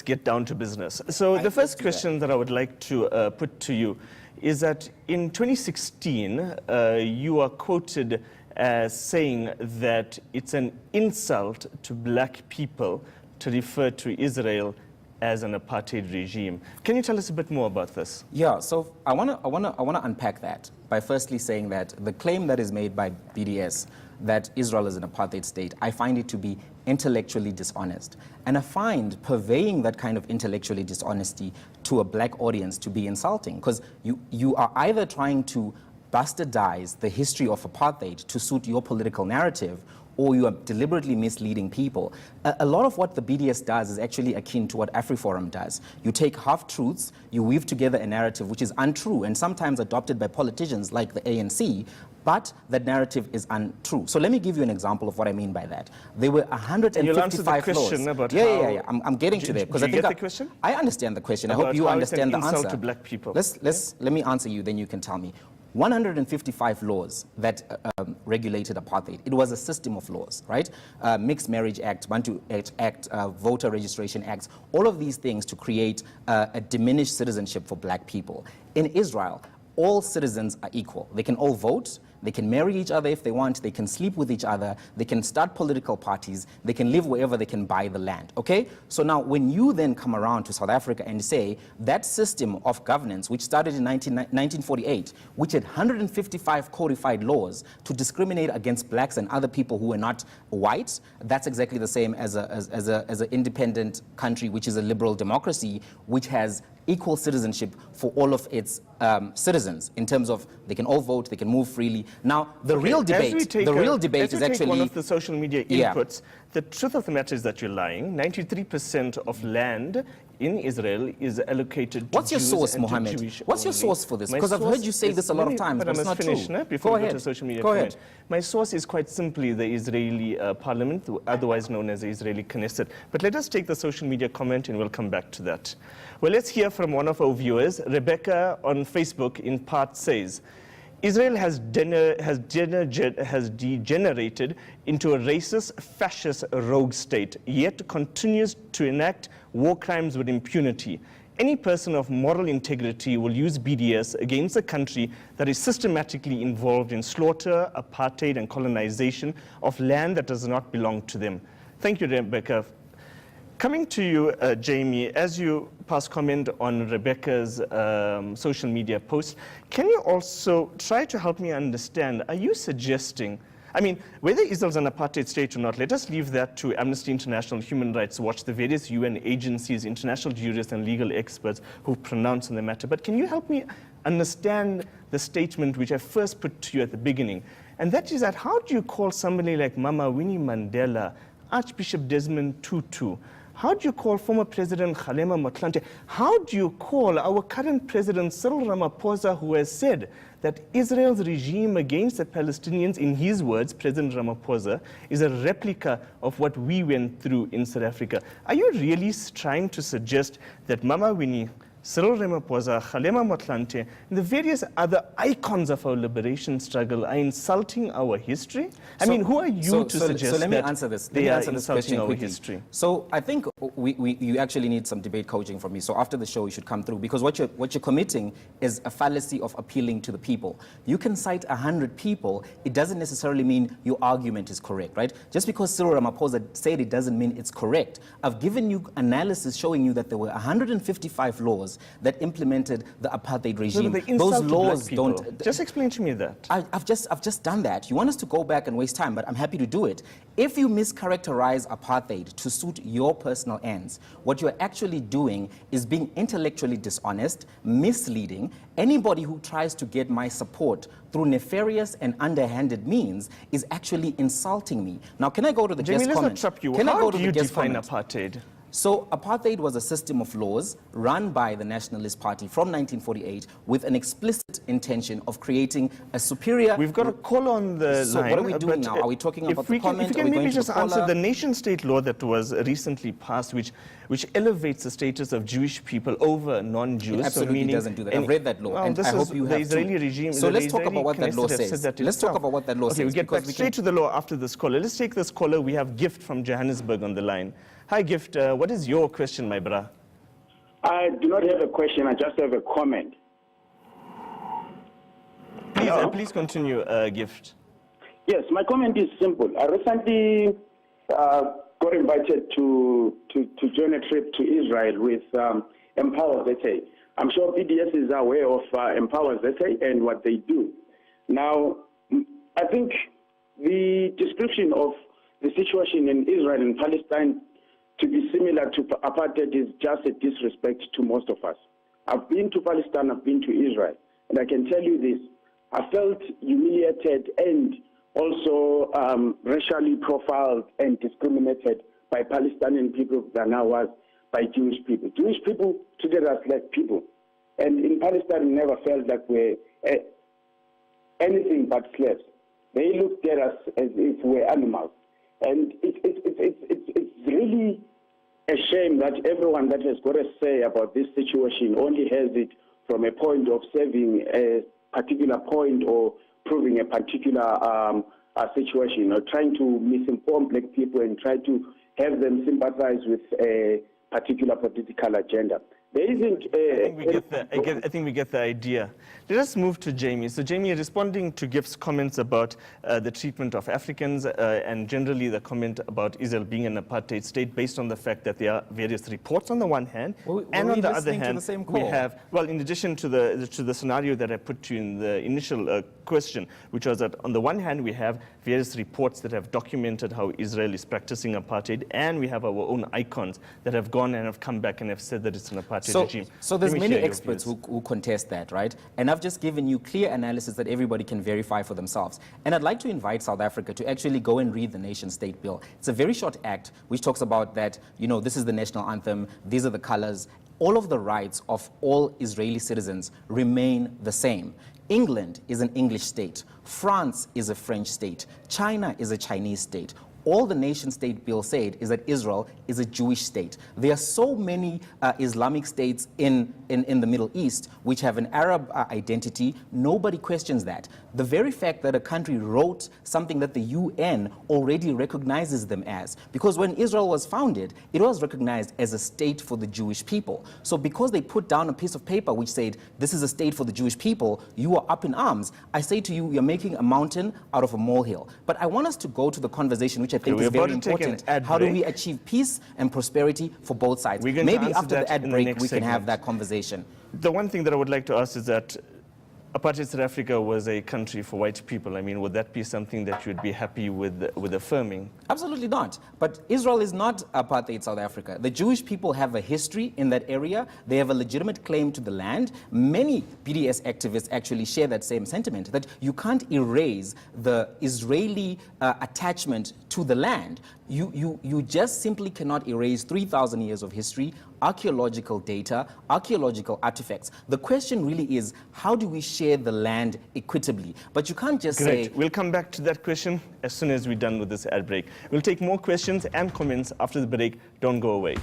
get down to business. So the first question that I would like to put to you is that in 2016, you are quoted as saying that it's an insult to black people to refer to Israel as an apartheid regime. Can you tell us a bit more about this? Yeah, so I want to unpack that by firstly saying that the claim that is made by BDS that Israel is an apartheid state, I find it to be intellectually dishonest. And I find purveying that kind of intellectually dishonesty to a black audience to be insulting, because you are either trying to bastardize the history of apartheid to suit your political narrative, or you are deliberately misleading people. A lot of what the BDS does is actually akin to what AfriForum does. You take half-truths, you weave together a narrative which is untrue and sometimes adopted by politicians like the ANC, but that narrative is untrue. So let me give you an example of what I mean by that. There were 155 laws. Yeah. I'm getting to there. Do you get the question? I understand the question. I hope you understand the answer. Insult to black people. Let me answer you, then you can tell me. 155 laws that regulated apartheid. It was a system of laws, right? Mixed Marriage Act, Bantu Act, Voter Registration Acts, all of these things to create a diminished citizenship for black people. In Israel, all citizens are equal. They can all vote, they can marry each other if they want, they can sleep with each other, they can start political parties, they can live wherever they can buy the land, okay? So now when you then come around to South Africa and say that system of governance, which started in 1948, which had 155 codified laws to discriminate against blacks and other people who were not white, that's exactly the same as an independent country, which is a liberal democracy, which has equal citizenship for all of its citizens in terms of they can all vote, they can move freely. Now, the real debate is actually one of the social media inputs. Yeah. The truth of the matter is that you're lying. 93% of land in Israel is allocated to What's your source, Mohammed? What's your source for this? Because I've heard you say this a lot of times, but it's not true. Before we go to social media comment. My source is quite simply the Israeli parliament, otherwise known as the Israeli Knesset. But let us take the social media comment and we'll come back to that. Well, let's hear from one of our viewers. Rebecca on Facebook in part says, Israel has degenerated into a racist, fascist, rogue state, yet continues to enact war crimes with impunity. Any person of moral integrity will use BDS against a country that is systematically involved in slaughter, apartheid, and colonization of land that does not belong to them. Thank you, Rebecca. Coming to you, Jamie, as you pass comment on Rebecca's social media post, can you also try to help me understand, are you suggesting, I mean, whether Israel's an apartheid state or not, let us leave that to Amnesty International, Human Rights Watch, the various UN agencies, international jurists and legal experts who pronounce on the matter. But can you help me understand the statement which I first put to you at the beginning? And that is that how do you call somebody like Mama Winnie Mandela, Archbishop Desmond Tutu, how do you call former President Kgalema Motlanthe? How do you call our current President Cyril Ramaphosa, who has said that Israel's regime against the Palestinians, in his words, President Ramaphosa, is a replica of what we went through in South Africa? Are you really trying to suggest that Mama Winnie, Cyril Ramaphosa, Kgalema Motlanthe, and the various other icons of our liberation struggle are insulting our history? I mean, who are you to suggest so let me answer this. They are insulting our history? So I think you actually need some debate coaching from me. So after the show, you should come through, because what you're committing is a fallacy of appealing to the people. You can cite 100 people. It doesn't necessarily mean your argument is correct, right? Just because Cyril Ramaphosa said it doesn't mean it's correct. I've given you analysis showing you that there were 155 laws that implemented the apartheid regime. No, those laws don't. Just explain to me that. I've just done that. You want us to go back and waste time, but I'm happy to do it. If you mischaracterize apartheid to suit your personal ends, what you're actually doing is being intellectually dishonest, misleading. Anybody who tries to get my support through nefarious and underhanded means is actually insulting me. Now, can I go to the guest comment? Let's not trap you. Can How I go to do you the guest define comment? apartheid? So apartheid was a system of laws run by the Nationalist Party from 1948 with an explicit intention of creating a superior... We've got a call on the line. So what are we doing now? Are we talking about the comment? If you can maybe just answer the nation-state law that was recently passed, which elevates the status of Jewish people over non-Jews. It absolutely doesn't do that. I've read that law, and I hope you have the Israeli regime. So let's talk about what that law says. Let's talk about what that law says. Okay, we get back straight to the law after this caller. Let's take this caller. We have Gift from Johannesburg on the line. Hi, Gift. What is your question, my brother? I do not have a question. I just have a comment. Please continue, Gift. Yes, my comment is simple. I recently got invited to join a trip to Israel with Empower Desai. I'm sure PDS is aware of Empower Desai and what they do. Now, I think the description of the situation in Israel and Palestine to be similar to apartheid is just a disrespect to most of us. I've been to Palestine, I've been to Israel, and I can tell you this. I felt humiliated and also racially profiled and discriminated by Palestinian people than I was by Jewish people. Jewish people treated us like people. And in Palestine, we never felt like we're anything but slaves. They looked at us as if we're animals. And it's really a shame that everyone that has got a say about this situation only has it from a point of serving a particular point or proving a particular situation, or trying to misinform black people and try to have them sympathize with a particular political agenda. There isn't I think we get the idea. Let us move to Jamie. So Jamie, responding to Gift's comments about the treatment of Africans and generally the comment about Israel being an apartheid state based on the fact that there are various reports on the one hand, and on the other hand, we have, well, in addition to the scenario that I put to you in the initial question, which was that on the one hand, we have various reports that have documented how Israel is practicing apartheid, and we have our own icons that have gone and have come back and have said that it's an apartheid regime. So there's many experts who contest that, right? And I've just given you clear analysis that everybody can verify for themselves. And I'd like to invite South Africa to actually go and read the nation state bill. It's a very short act which talks about that, you know, this is the national anthem, these are the colors. All of the rights of all Israeli citizens remain the same. England is an English state. France is a French state. China is a Chinese state. All the nation state bill said is that Israel is a Jewish state. There are so many Islamic states in the Middle East which have an Arab identity. Nobody questions that. The very fact that a country wrote something that the UN already recognizes them as, because when Israel was founded, it was recognized as a state for the Jewish people. So because they put down a piece of paper which said, this is a state for the Jewish people, you are up in arms. I say to you, you're making a mountain out of a molehill. But I want us to go to the conversation which I think is very important. How do we achieve peace and prosperity for both sides? Maybe after the ad break, we can have that conversation. The one thing that I would like to ask is that apartheid South Africa was a country for white people. I mean, would that be something that you would be happy with affirming? Absolutely not. But Israel is not apartheid South Africa. The Jewish people have a history in that area. They have a legitimate claim to the land. Many BDS activists actually share that same sentiment, that you can't erase the Israeli attachment to the land. You just simply cannot erase 3,000 years of history, archaeological data, archaeological artifacts. The question really is, how do we share the land equitably? But you can't just say... We'll come back to that question as soon as we're done with this ad break. We'll take more questions and comments after the break. Don't go away.